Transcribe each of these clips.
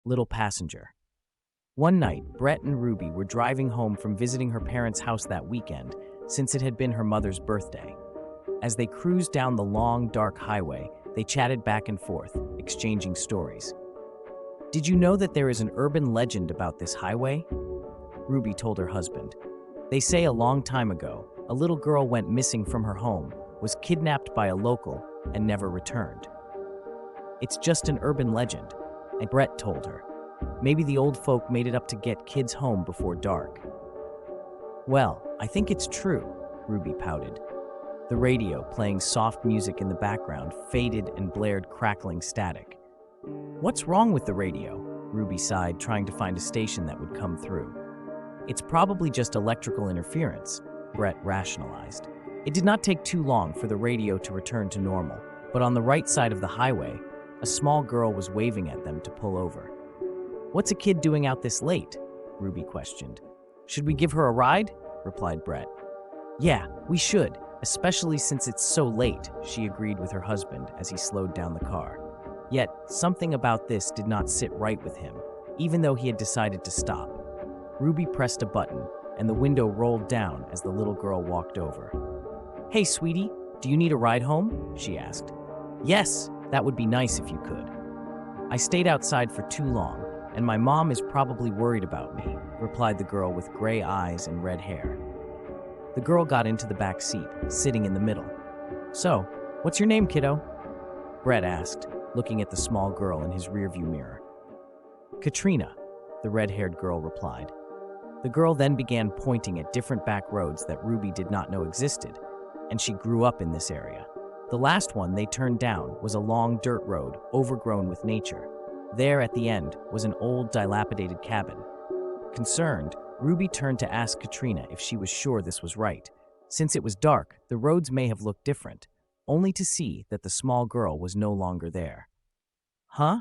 Little Passenger. One night, Brett and Ruby were driving home from visiting her parents' house that weekend, since it had been her mother's birthday. As they cruised down the long, dark highway, they chatted back and forth, exchanging stories. "Did you know that there is an urban legend about this highway?" Ruby told her husband. "They say a long time ago, a little girl went missing from her home, was kidnapped by a local, and never returned." "It's just an urban legend," and Brett told her. "Maybe the old folk made it up to get kids home before dark." "Well, I think it's true," Ruby pouted. The radio, playing soft music in the background, faded and blared crackling static. "What's wrong with the radio?" Ruby sighed, trying to find a station that would come through. "It's probably just electrical interference," Brett rationalized. It did not take too long for the radio to return to normal, but on the right side of the highway, a small girl was waving at them to pull over. "What's a kid doing out this late?" Ruby questioned. "Should we give her a ride?" replied Brett. "Yeah, we should, especially since it's so late," she agreed with her husband as he slowed down the car. Yet, something about this did not sit right with him, even though he had decided to stop. Ruby pressed a button, and the window rolled down as the little girl walked over. "Hey, sweetie, do you need a ride home?" she asked. "Yes, that would be nice if you could. I stayed outside for too long, and my mom is probably worried about me," replied the girl with gray eyes and red hair. The girl got into the back seat, sitting in the middle. "So, what's your name, kiddo?" Brett asked, looking at the small girl in his rearview mirror. "Katrina," the red-haired girl replied. The girl then began pointing at different back roads that Ruby did not know existed, and she grew up in this area. The last one they turned down was a long dirt road overgrown with nature. There at the end was an old, dilapidated cabin. Concerned, Ruby turned to ask Katrina if she was sure this was right. Since it was dark, the roads may have looked different, only to see that the small girl was no longer there. "Huh?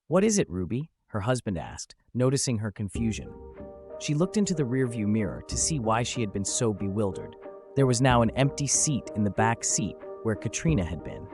What is it, Ruby?" her husband asked, noticing her confusion. She looked into the rearview mirror to see why she had been so bewildered. There was now an empty seat in the back seat where Katrina had been.